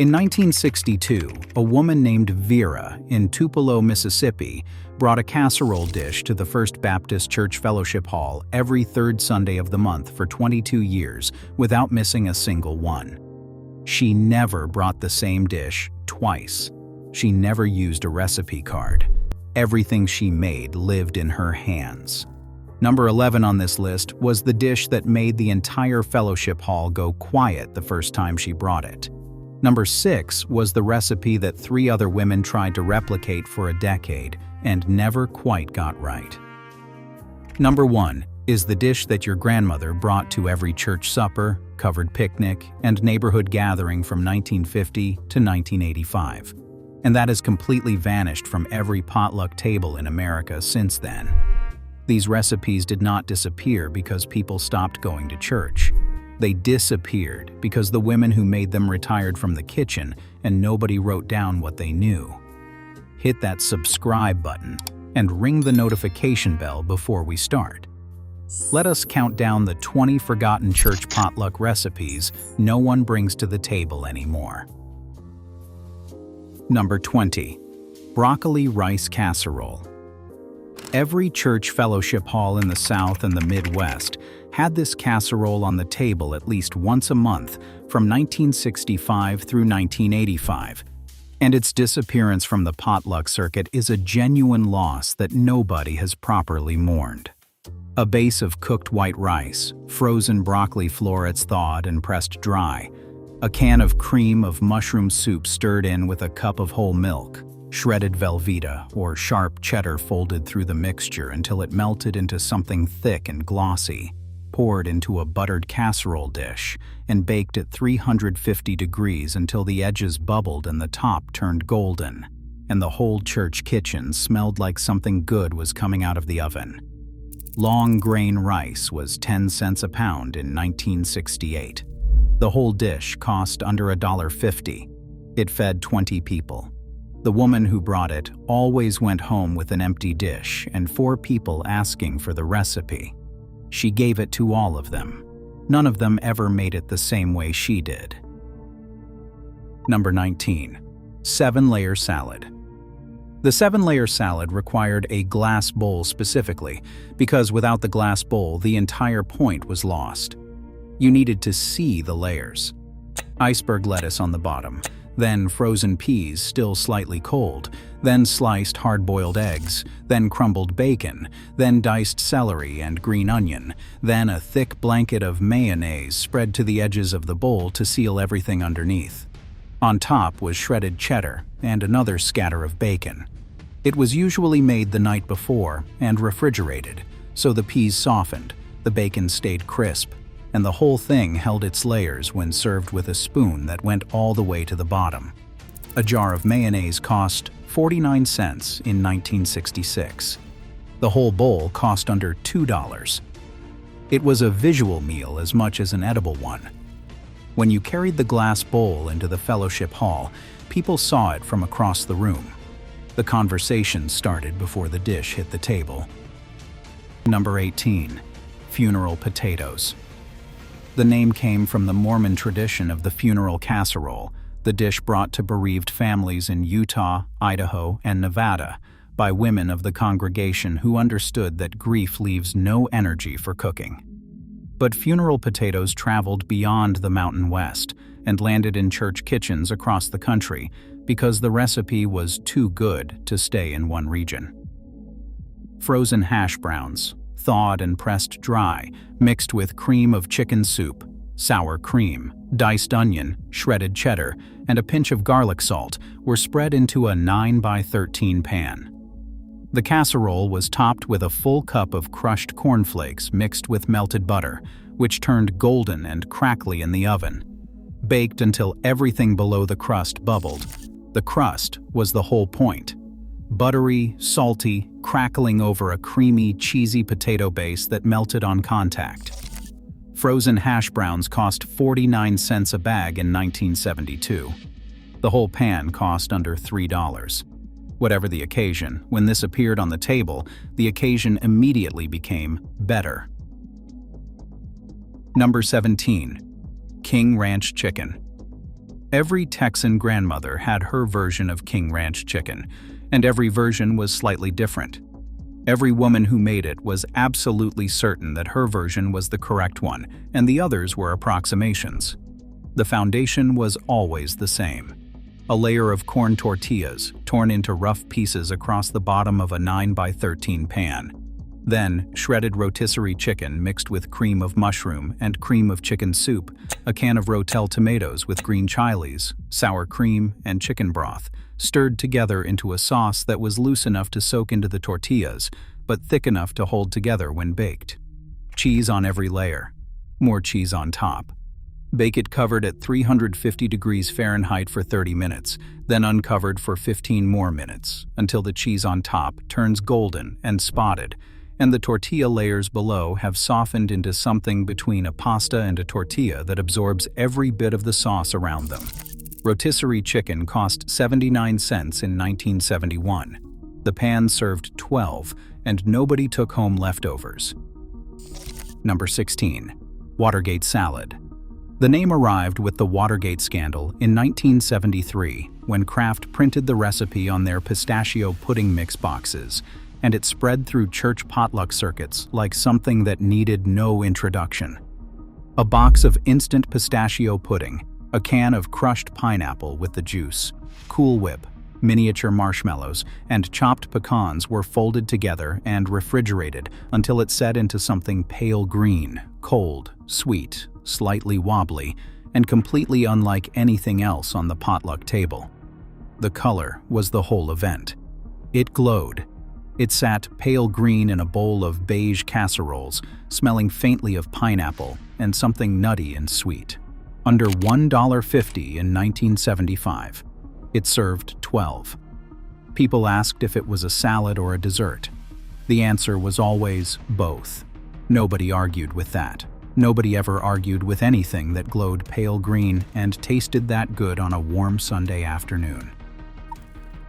In 1962, a woman named Vera in Tupelo, Mississippi, brought a casserole dish to the First Baptist Church Fellowship Hall every third Sunday of the month for 22 years without missing a single one. She never brought the same dish twice. She never used a recipe card. Everything she made lived in her hands. Number 11 on this list was the dish that made the entire fellowship hall go quiet the first time she brought it. Number 6 was the recipe that 3 other women tried to replicate for a decade and never quite got right. Number 1 is the dish that your grandmother brought to every church supper, covered picnic, and neighborhood gathering from 1950 to 1985. And that has completely vanished from every potluck table in America since then. These recipes did not disappear because people stopped going to church. They disappeared because the women who made them retired from the kitchen and nobody wrote down what they knew. Hit that subscribe button and ring the notification bell before we start. Let us count down the 20 forgotten church potluck recipes no one brings to the table anymore. Number 20. Broccoli rice casserole. Every church fellowship hall in the South and the Midwest had this casserole on the table at least once a month from 1965 through 1985, and its disappearance from the potluck circuit is a genuine loss that nobody has properly mourned. A base of cooked white rice, frozen broccoli florets thawed and pressed dry, a can of cream of mushroom soup stirred in with a cup of whole milk, shredded Velveeta or sharp cheddar folded through the mixture until it melted into something thick and glossy, poured into a buttered casserole dish, and baked at 350 degrees until the edges bubbled and the top turned golden, and the whole church kitchen smelled like something good was coming out of the oven. Long grain rice was 10 cents a pound in 1968. The whole dish cost under $1.50. It fed 20 people. The woman who brought it always went home with an empty dish and 4 people asking for the recipe. She gave it to all of them. None of them ever made it the same way she did. Number 19. 7-layer salad. The 7-layer salad required a glass bowl specifically, because without the glass bowl, the entire point was lost. You needed to see the layers. Iceberg lettuce on the bottom, then frozen peas still slightly cold, then sliced hard-boiled eggs, then crumbled bacon, then diced celery and green onion, then a thick blanket of mayonnaise spread to the edges of the bowl to seal everything underneath. On top was shredded cheddar and another scatter of bacon. It was usually made the night before and refrigerated, so the peas softened, the bacon stayed crisp, and the whole thing held its layers when served with a spoon that went all the way to the bottom. A jar of mayonnaise cost 49 cents in 1966. The whole bowl cost under $2. It was a visual meal as much as an edible one. When you carried the glass bowl into the fellowship hall, people saw it from across the room. The conversation started before the dish hit the table. Number 18. Funeral potatoes. The name came from the Mormon tradition of the funeral casserole, the dish brought to bereaved families in Utah, Idaho, and Nevada by women of the congregation who understood that grief leaves no energy for cooking. But funeral potatoes traveled beyond the Mountain West and landed in church kitchens across the country because the recipe was too good to stay in one region. Frozen hash browns, thawed and pressed dry, mixed with cream of chicken soup, sour cream, diced onion, shredded cheddar, and a pinch of garlic salt, were spread into a 9x13 pan. The casserole was topped with a full cup of crushed cornflakes mixed with melted butter, which turned golden and crackly in the oven. Baked until everything below the crust bubbled. The crust was the whole point. Buttery, salty, crackling over a creamy, cheesy potato base that melted on contact. Frozen hash browns cost 49 cents a bag in 1972. The whole pan cost under $3. Whatever the occasion, when this appeared on the table, the occasion immediately became better. Number 17. King Ranch chicken. Every Texan grandmother had her version of King Ranch chicken, and every version was slightly different. Every woman who made it was absolutely certain that her version was the correct one, and the others were approximations. The foundation was always the same. A layer of corn tortillas, torn into rough pieces across the bottom of a 9x13 pan. Then, shredded rotisserie chicken mixed with cream of mushroom and cream of chicken soup, a can of Rotel tomatoes with green chilies, sour cream, and chicken broth, stirred together into a sauce that was loose enough to soak into the tortillas, but thick enough to hold together when baked. Cheese on every layer. More cheese on top. Bake it covered at 350 degrees Fahrenheit for 30 minutes, then uncovered for 15 more minutes, until the cheese on top turns golden and spotted, and the tortilla layers below have softened into something between a pasta and a tortilla that absorbs every bit of the sauce around them. Rotisserie chicken cost 79 cents in 1971. The pan served 12, and nobody took home leftovers. Number 16. Watergate salad. The name arrived with the Watergate scandal in 1973 when Kraft printed the recipe on their pistachio pudding mix boxes, and it spread through church potluck circuits like something that needed no introduction. A box of instant pistachio pudding, a can of crushed pineapple with the juice, Cool Whip, miniature marshmallows, and chopped pecans were folded together and refrigerated until it set into something pale green, cold, sweet, slightly wobbly, and completely unlike anything else on the potluck table. The color was the whole event. It glowed. It sat pale green in a bowl of beige casseroles, smelling faintly of pineapple and something nutty and sweet. Under $1.50 in 1975. It served 12. People asked if it was a salad or a dessert. The answer was always both. Nobody argued with that. Nobody ever argued with anything that glowed pale green and tasted that good on a warm Sunday afternoon.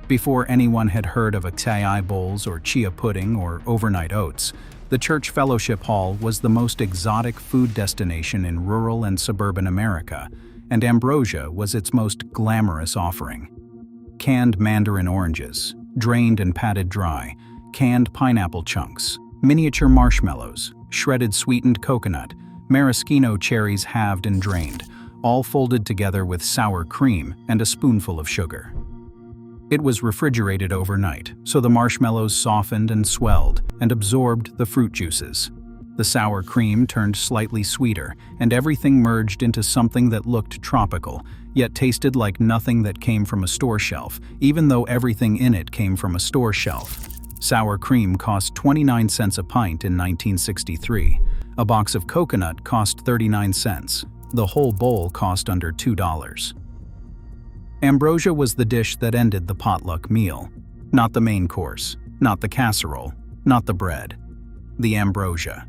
Before anyone had heard of acai bowls or chia pudding or overnight oats, the church fellowship hall was the most exotic food destination in rural and suburban America, and ambrosia was its most glamorous offering. Canned mandarin oranges, drained and patted dry, canned pineapple chunks, miniature marshmallows, shredded sweetened coconut, maraschino cherries halved and drained, all folded together with sour cream and a spoonful of sugar. It was refrigerated overnight, so the marshmallows softened and swelled and absorbed the fruit juices. The sour cream turned slightly sweeter, and everything merged into something that looked tropical, yet tasted like nothing that came from a store shelf, even though everything in it came from a store shelf. Sour cream cost 29 cents a pint in 1963. A box of coconut cost 39 cents. The whole bowl cost under $2. Ambrosia was the dish that ended the potluck meal. Not the main course, not the casserole, not the bread. The ambrosia.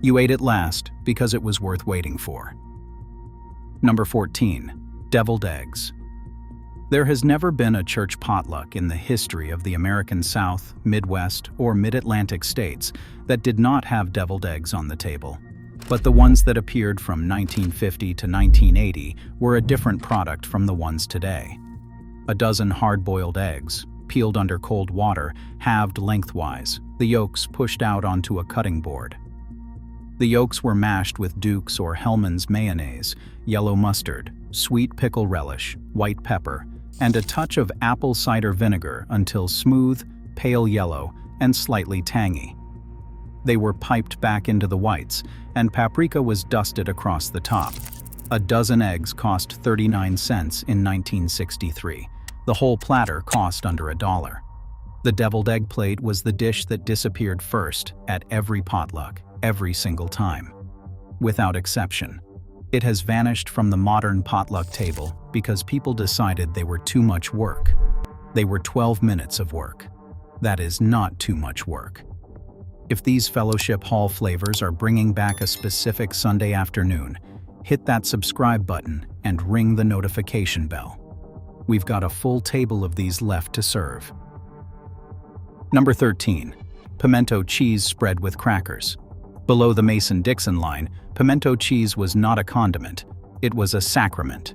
You ate it last because it was worth waiting for. Number 14. Deviled eggs. There has never been a church potluck in the history of the American South, Midwest, or Mid-Atlantic states that did not have deviled eggs on the table. But the ones that appeared from 1950 to 1980 were a different product from the ones today. A dozen hard-boiled eggs, peeled under cold water, halved lengthwise, the yolks pushed out onto a cutting board. The yolks were mashed with Duke's or Hellmann's mayonnaise, yellow mustard, sweet pickle relish, white pepper, and a touch of apple cider vinegar until smooth, pale yellow, and slightly tangy. They were piped back into the whites, and paprika was dusted across the top. A dozen eggs cost 39 cents in 1963. The whole platter cost under $1. The deviled egg plate was the dish that disappeared first at every potluck, every single time. Without exception. It has vanished from the modern potluck table because people decided they were too much work. They were 12 minutes of work. That is not too much work. If these fellowship hall flavors are bringing back a specific Sunday afternoon, hit that subscribe button and ring the notification bell. We've got a full table of these left to serve. Number 13. Pimento cheese spread with crackers. Below the Mason-Dixon line, pimento cheese was not a condiment, it was a sacrament.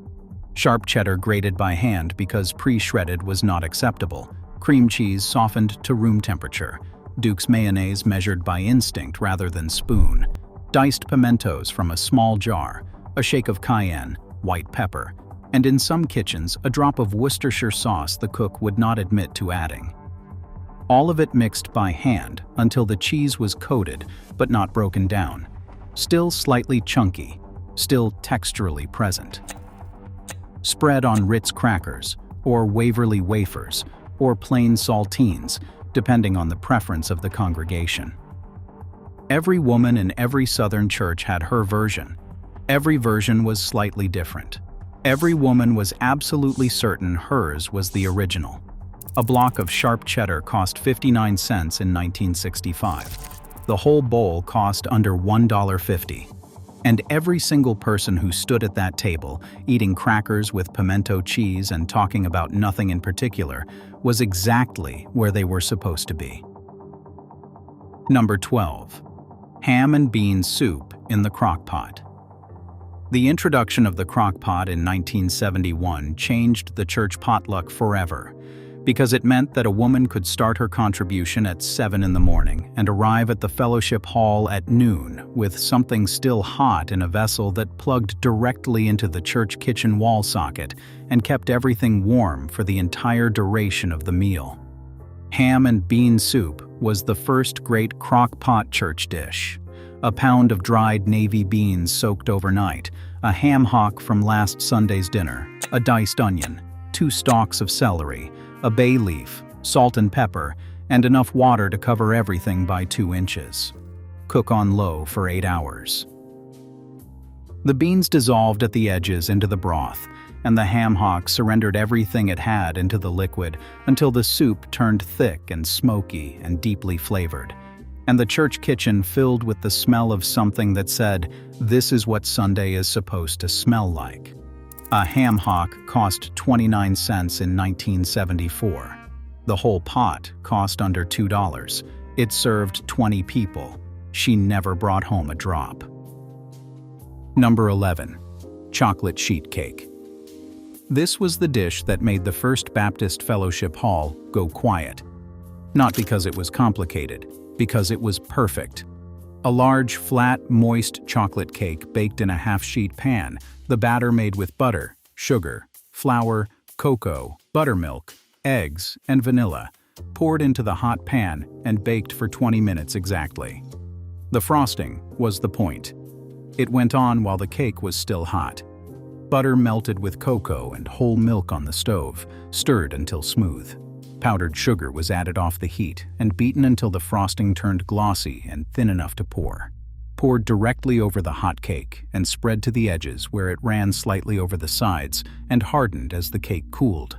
Sharp cheddar grated by hand because pre-shredded was not acceptable, cream cheese softened to room temperature, Duke's mayonnaise measured by instinct rather than spoon, diced pimentos from a small jar, a shake of cayenne, white pepper, and in some kitchens a drop of Worcestershire sauce the cook would not admit to adding. All of it mixed by hand until the cheese was coated but not broken down, still slightly chunky, still texturally present. Spread on Ritz crackers, or Waverly wafers, or plain saltines, depending on the preference of the congregation. Every woman in every Southern church had her version. Every version was slightly different. Every woman was absolutely certain hers was the original. A block of sharp cheddar cost 59 cents in 1965. The whole bowl cost under $1.50. And every single person who stood at that table, eating crackers with pimento cheese and talking about nothing in particular, was exactly where they were supposed to be. Number 12. Ham and bean soup in the crockpot. The introduction of the crockpot in 1971 changed the church potluck forever, because it meant that a woman could start her contribution at 7 in the morning and arrive at the fellowship hall at noon with something still hot in a vessel that plugged directly into the church kitchen wall socket and kept everything warm for the entire duration of the meal. Ham and bean soup was the first great crock-pot church dish. A pound of dried navy beans soaked overnight, a ham hock from last Sunday's dinner, a diced onion, 2 stalks of celery, a bay leaf, salt and pepper, and enough water to cover everything by 2 inches. Cook on low for 8 hours. The beans dissolved at the edges into the broth, and the ham hock surrendered everything it had into the liquid until the soup turned thick and smoky and deeply flavored, and the church kitchen filled with the smell of something that said, "This is what Sunday is supposed to smell like." A ham hock cost 29 cents in 1974. The whole pot cost under $2. It served 20 people. She never brought home a drop. Number 11. Chocolate sheet cake. This was the dish that made the First Baptist Fellowship Hall go quiet. Not because it was complicated, because it was perfect. A large, flat, moist chocolate cake baked in a half-sheet pan, the batter made with butter, sugar, flour, cocoa, buttermilk, eggs, and vanilla, poured into the hot pan and baked for 20 minutes exactly. The frosting was the point. It went on while the cake was still hot. Butter melted with cocoa and whole milk on the stove, stirred until smooth. Powdered sugar was added off the heat and beaten until the frosting turned glossy and thin enough to pour. Poured directly over the hot cake and spread to the edges where it ran slightly over the sides and hardened as the cake cooled.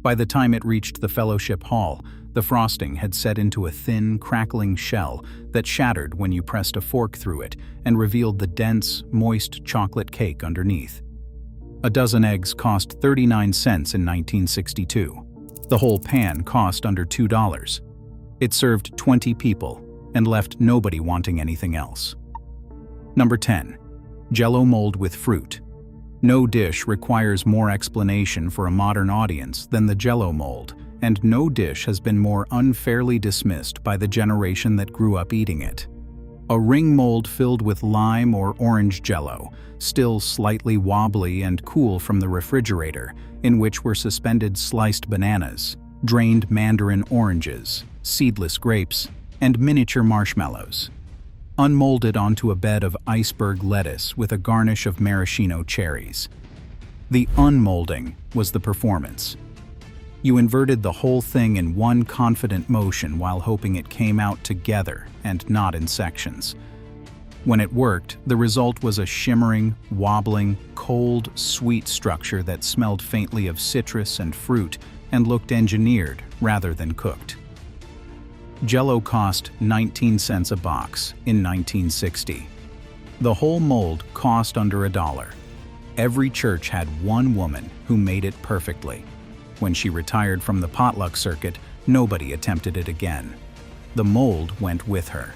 By the time it reached the fellowship hall, the frosting had set into a thin, crackling shell that shattered when you pressed a fork through it and revealed the dense, moist chocolate cake underneath. A dozen eggs cost 39 cents in 1962. The whole pan cost under $2. It served 20 people and left nobody wanting anything else. Number 10. Jell-O mold with fruit. No dish requires more explanation for a modern audience than the Jell-O mold, and no dish has been more unfairly dismissed by the generation that grew up eating it. A ring mold filled with lime or orange Jell-O, still slightly wobbly and cool from the refrigerator, in which were suspended sliced bananas, drained mandarin oranges, seedless grapes, and miniature marshmallows. Unmolded onto a bed of iceberg lettuce with a garnish of maraschino cherries. The unmolding was the performance. You inverted the whole thing in one confident motion while hoping it came out together and not in sections. When it worked, the result was a shimmering, wobbling, cold, sweet structure that smelled faintly of citrus and fruit and looked engineered rather than cooked. Jell-O cost 19 cents a box in 1960. The whole mold cost under $1. Every church had one woman who made it perfectly. When she retired from the potluck circuit, nobody attempted it again. The mold went with her.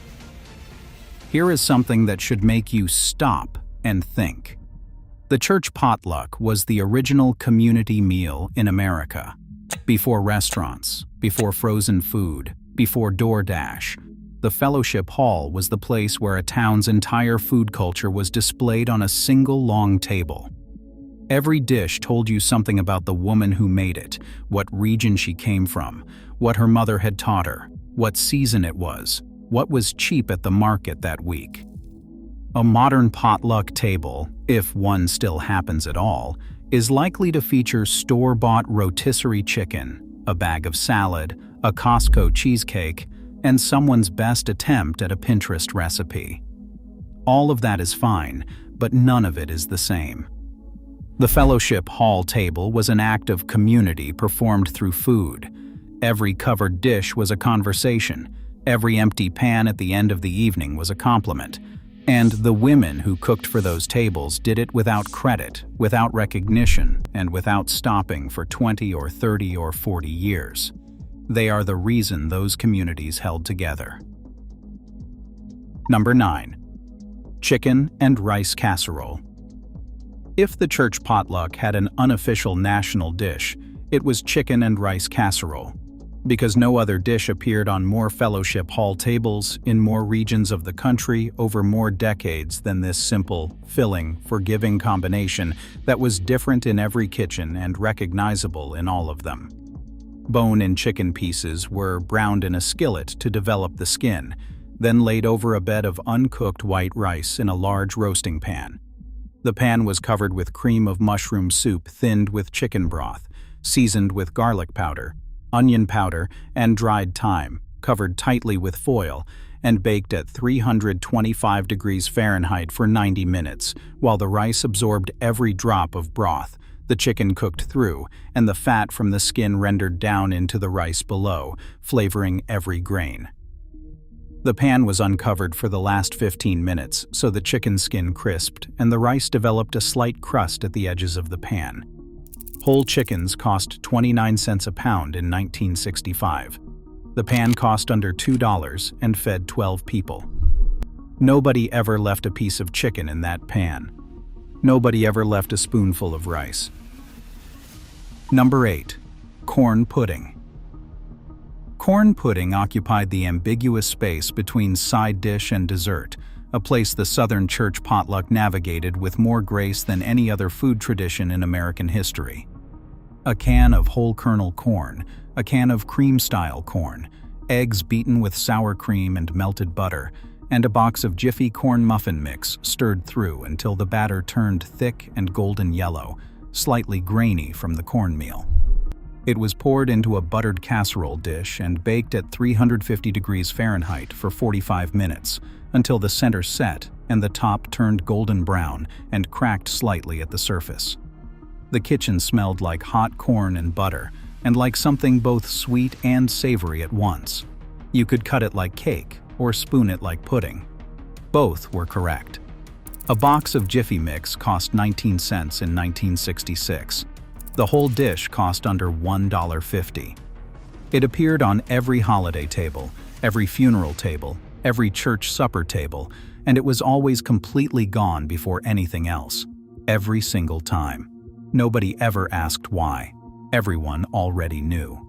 Here is something that should make you stop and think. The church potluck was the original community meal in America. Before restaurants, before frozen food, before DoorDash, the fellowship hall was the place where a town's entire food culture was displayed on a single long table. Every dish told you something about the woman who made it, what region she came from, what her mother had taught her, what season it was, what was cheap at the market that week. A modern potluck table, if one still happens at all, is likely to feature store-bought rotisserie chicken, a bag of salad, a Costco cheesecake, and someone's best attempt at a Pinterest recipe. All of that is fine, but none of it is the same. The fellowship hall table was an act of community performed through food. Every covered dish was a conversation. Every empty pan at the end of the evening was a compliment. And the women who cooked for those tables did it without credit, without recognition, and without stopping for 20 or 30 or 40 years. They are the reason those communities held together. Number 9. Chicken and rice casserole. If the church potluck had an unofficial national dish, it was chicken and rice casserole, because no other dish appeared on more fellowship hall tables in more regions of the country over more decades than this simple, filling, forgiving combination that was different in every kitchen and recognizable in all of them. Bone and chicken pieces were browned in a skillet to develop the skin, then laid over a bed of uncooked white rice in a large roasting pan. The pan was covered with cream of mushroom soup thinned with chicken broth, seasoned with garlic powder, onion powder, and dried thyme, covered tightly with foil, and baked at 325 degrees Fahrenheit for 90 minutes, while the rice absorbed every drop of broth, the chicken cooked through, and the fat from the skin rendered down into the rice below, flavoring every grain. The pan was uncovered for the last 15 minutes, so the chicken skin crisped and the rice developed a slight crust at the edges of the pan. Whole chickens cost 29 cents a pound in 1965. The pan cost under $2 and fed 12 people. Nobody ever left a piece of chicken in that pan. Nobody ever left a spoonful of rice. Number 8. Corn pudding. Corn pudding occupied the ambiguous space between side dish and dessert, a place the Southern church potluck navigated with more grace than any other food tradition in American history. A can of whole kernel corn, a can of cream-style corn, eggs beaten with sour cream and melted butter, and a box of Jiffy corn muffin mix stirred through until the batter turned thick and golden yellow, slightly grainy from the cornmeal. It was poured into a buttered casserole dish and baked at 350 degrees Fahrenheit for 45 minutes until the center set and the top turned golden brown and cracked slightly at the surface. The kitchen smelled like hot corn and butter, and like something both sweet and savory at once. You could cut it like cake or spoon it like pudding. Both were correct. A box of Jiffy Mix cost 19 cents in 1966. The whole dish cost under $1.50. It appeared on every holiday table, every funeral table, every church supper table, and it was always completely gone before anything else. Every single time. Nobody ever asked why. Everyone already knew.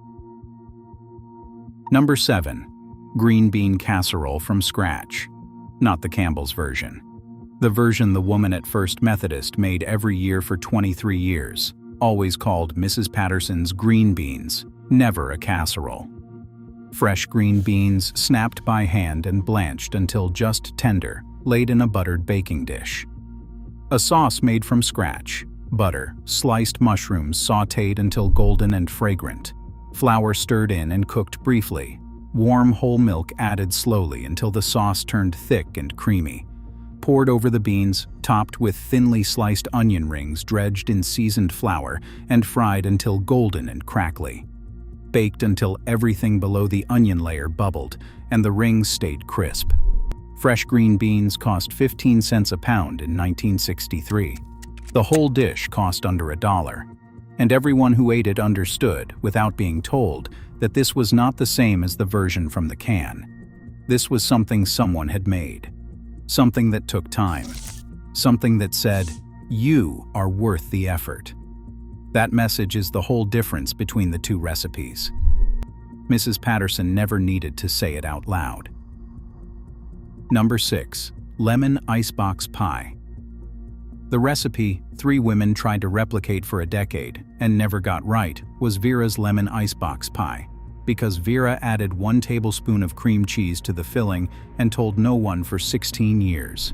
Number 7. Green bean casserole from scratch. Not the Campbell's version. The version the woman at First Methodist made every year for 23 years, always called Mrs. Patterson's green beans, never a casserole. Fresh green beans snapped by hand and blanched until just tender, laid in a buttered baking dish. A sauce made from scratch, butter, sliced mushrooms sautéed until golden and fragrant, flour stirred in and cooked briefly, warm whole milk added slowly until the sauce turned thick and creamy, poured over the beans, topped with thinly sliced onion rings dredged in seasoned flour and fried until golden and crackly, baked until everything below the onion layer bubbled and the rings stayed crisp. Fresh green beans cost 15 cents a pound in 1963. The whole dish cost under $1, and everyone who ate it understood, without being told, that this was not the same as the version from the can. This was something someone had made. Something that took time. Something that said, You are worth the effort. That message is the whole difference between the two recipes. Mrs. Patterson never needed to say it out loud. Number 6. Lemon icebox pie. The recipe 3 women tried to replicate for a decade and never got right was Vera's lemon icebox pie, because Vera added 1 tablespoon of cream cheese to the filling and told no one for 16 years.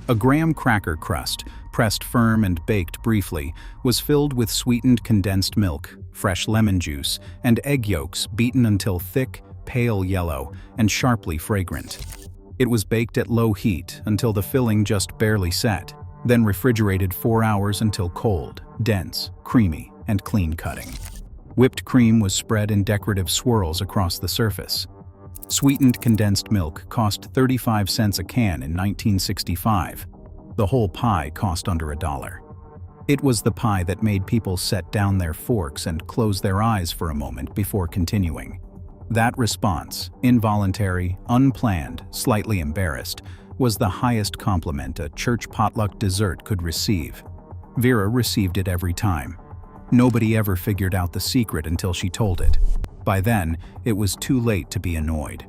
A graham cracker crust, pressed firm and baked briefly, was filled with sweetened condensed milk, fresh lemon juice, and egg yolks beaten until thick, pale yellow, and sharply fragrant. It was baked at low heat until the filling just barely set, then refrigerated 4 hours until cold, dense, creamy, and clean-cutting. Whipped cream was spread in decorative swirls across the surface. Sweetened condensed milk cost 35 cents a can in 1965. The whole pie cost under $1. It was the pie that made people set down their forks and close their eyes for a moment before continuing. That response, involuntary, unplanned, slightly embarrassed, was the highest compliment a church potluck dessert could receive. Vera received it every time. Nobody ever figured out the secret until she told it. By then, it was too late to be annoyed.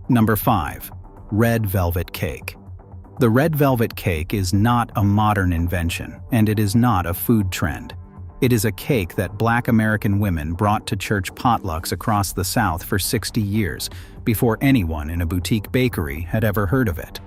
Number 5. Red velvet cake. The red velvet cake is not a modern invention, and it is not a food trend. It is a cake that Black American women brought to church potlucks across the South for 60 years, before anyone in a boutique bakery had ever heard of it.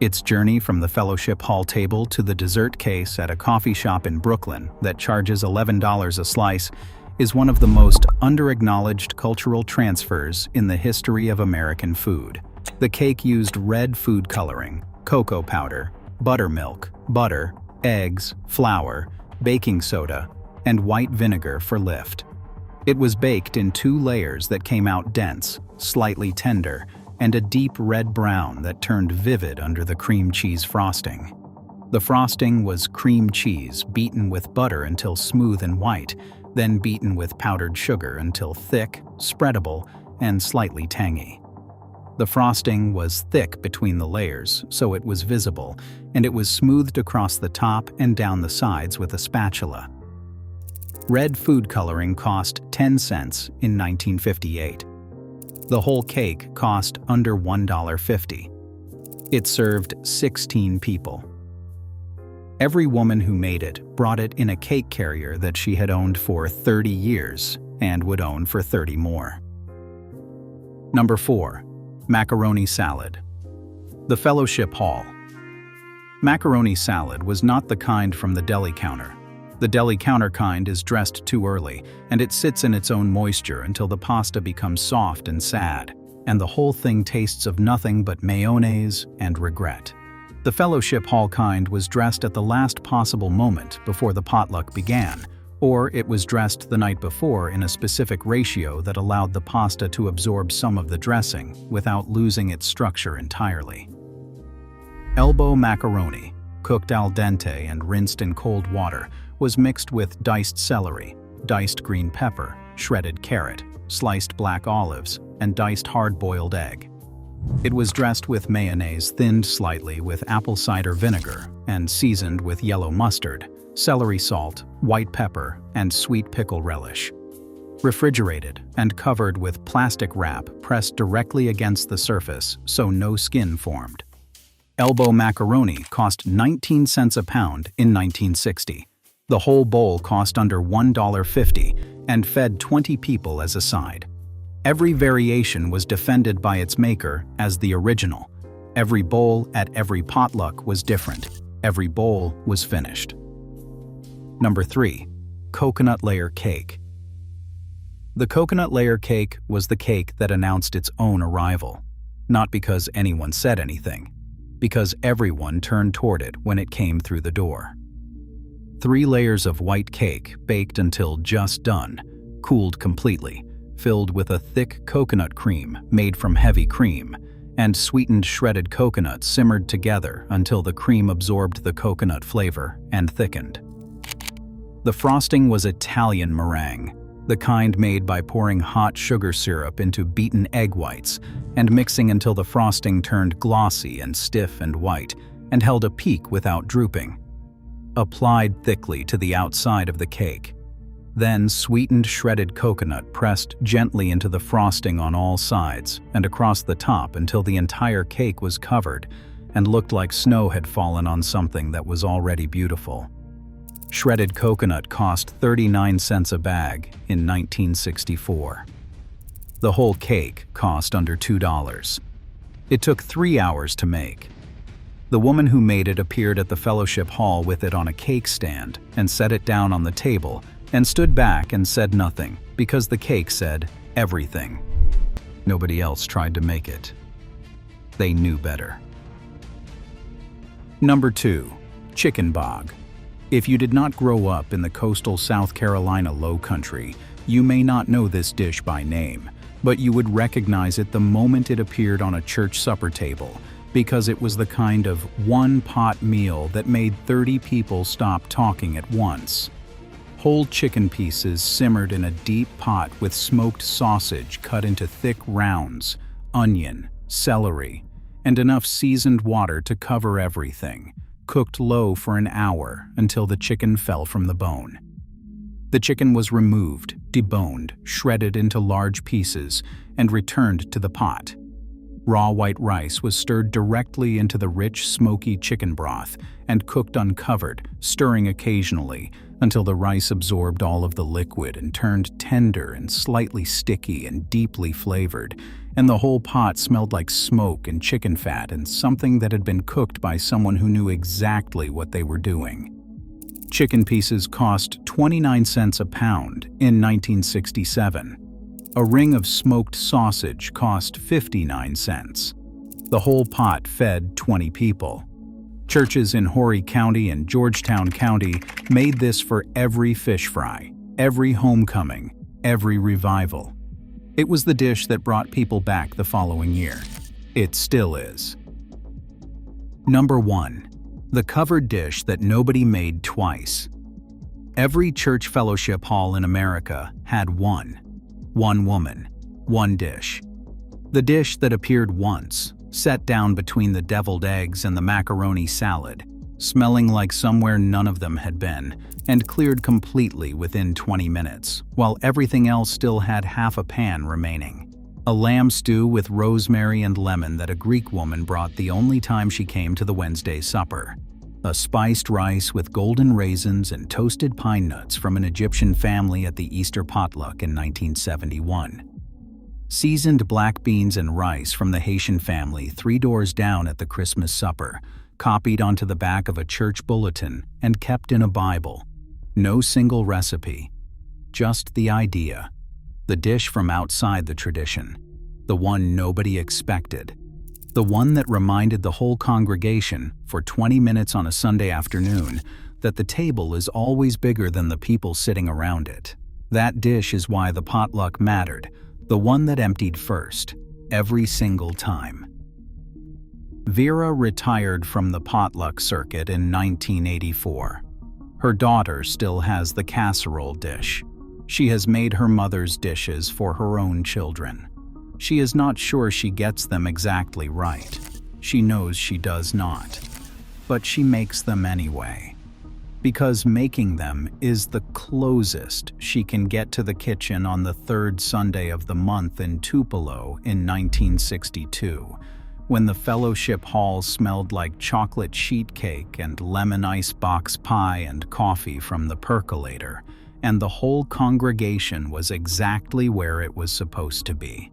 Its journey from the fellowship hall table to the dessert case at a coffee shop in Brooklyn that charges $11 a slice is one of the most under-acknowledged cultural transfers in the history of American food. The cake used red food coloring, cocoa powder, buttermilk, butter, eggs, flour, baking soda, and white vinegar for lift. It was baked in 2 layers that came out dense, slightly tender, and a deep red brown that turned vivid under the cream cheese frosting. The frosting was cream cheese beaten with butter until smooth and white, then beaten with powdered sugar until thick, spreadable, and slightly tangy. The frosting was thick between the layers, so it was visible, and it was smoothed across the top and down the sides with a spatula. Red food coloring cost 10 cents in 1958. The whole cake cost under $1.50. It served 16 people. Every woman who made it brought it in a cake carrier that she had owned for 30 years and would own for 30 more. Number 4. Macaroni salad. The Fellowship Hall. Macaroni salad was not the kind from the deli counter. The deli counter kind is dressed too early, and it sits in its own moisture until the pasta becomes soft and sad, and the whole thing tastes of nothing but mayonnaise and regret. The Fellowship Hall kind was dressed at the last possible moment before the potluck began, or it was dressed the night before in a specific ratio that allowed the pasta to absorb some of the dressing without losing its structure entirely. Elbow macaroni, cooked al dente and rinsed in cold water, was mixed with diced celery, diced green pepper, shredded carrot, sliced black olives, and diced hard-boiled egg. It was dressed with mayonnaise thinned slightly with apple cider vinegar and seasoned with yellow mustard, celery salt, white pepper, and sweet pickle relish. Refrigerated and covered with plastic wrap pressed directly against the surface so no skin formed. Elbow macaroni cost 19 cents a pound in 1960. The whole bowl cost under $1.50 and fed 20 people as a side. Every variation was defended by its maker as the original. Every bowl at every potluck was different. Every bowl was finished. Number 3. Coconut layer cake. The coconut layer cake was the cake that announced its own arrival. Not because anyone said anything, because everyone turned toward it when it came through the door. 3 layers of white cake baked until just done, cooled completely, filled with a thick coconut cream made from heavy cream, and sweetened shredded coconut simmered together until the cream absorbed the coconut flavor and thickened. The frosting was Italian meringue, the kind made by pouring hot sugar syrup into beaten egg whites and mixing until the frosting turned glossy and stiff and white and held a peak without drooping. applied thickly to the outside of the cake. Then sweetened shredded coconut pressed gently into the frosting on all sides and across the top until the entire cake was covered and looked like snow had fallen on something that was already beautiful. Shredded coconut cost 39 cents a bag in 1964. The whole cake cost under $2. It took 3 hours to make. The woman who made it appeared at the fellowship hall with it on a cake stand and set it down on the table and stood back and said nothing because the cake said everything. Nobody else tried to make it. They knew better. Number 2. Chicken bog. If you did not grow up in the coastal South Carolina Low Country, you may not know this dish by name, but you would recognize it the moment it appeared on a church supper table because it was the kind of one-pot meal that made 30 people stop talking at once. Whole chicken pieces simmered in a deep pot with smoked sausage cut into thick rounds, onion, celery, and enough seasoned water to cover everything, cooked low for an hour until the chicken fell from the bone. The chicken was removed, deboned, shredded into large pieces, and returned to the pot. Raw white rice was stirred directly into the rich, smoky chicken broth and cooked uncovered, stirring occasionally, until the rice absorbed all of the liquid and turned tender and slightly sticky and deeply flavored, and the whole pot smelled like smoke and chicken fat and something that had been cooked by someone who knew exactly what they were doing. Chicken pieces cost 29 cents a pound in 1967. A ring of smoked sausage cost 59 cents. The whole pot fed 20 people. Churches in Horry County and Georgetown County made this for every fish fry, every homecoming, every revival. It was the dish that brought people back the following year. It still is. Number 1. The covered dish that nobody made twice. Every church fellowship hall in America had one woman, one dish. The dish that appeared once, set down between the deviled eggs and the macaroni salad, smelling like somewhere none of them had been, and cleared completely within 20 minutes, while everything else still had half a pan remaining. A lamb stew with rosemary and lemon that a Greek woman brought the only time she came to the Wednesday supper. A spiced rice with golden raisins and toasted pine nuts from an Egyptian family at the Easter potluck in 1971. Seasoned black beans and rice from the Haitian family 3 doors down at the Christmas supper, copied onto the back of a church bulletin and kept in a Bible. No single recipe, just the idea. The dish from outside the tradition, the one nobody expected, the one that reminded the whole congregation for 20 minutes on a Sunday afternoon that the table is always bigger than the people sitting around it. That dish is why the potluck mattered, the one that emptied first, every single time. Vera retired from the potluck circuit in 1984. Her daughter still has the casserole dish. She has made her mother's dishes for her own children. She is not sure she gets them exactly right. She knows she does not. But she makes them anyway. Because making them is the closest she can get to the kitchen on the 3rd Sunday of the month in Tupelo in 1962, when the fellowship hall smelled like chocolate sheet cake and lemon ice box pie and coffee from the percolator, and the whole congregation was exactly where it was supposed to be.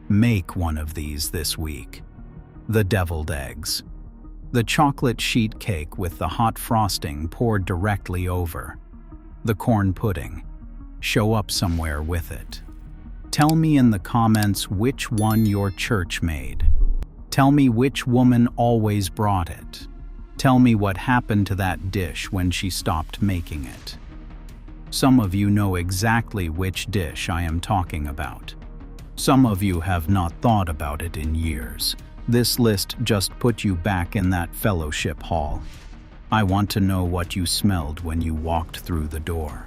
Make one of these this week. The deviled eggs. The chocolate sheet cake with the hot frosting poured directly over. The corn pudding. Show up somewhere with it. Tell me in the comments which one your church made. Tell me which woman always brought it. Tell me what happened to that dish when she stopped making it. Some of you know exactly which dish I am talking about. Some of you have not thought about it in years. This list just put you back in that fellowship hall. I want to know what you smelled when you walked through the door.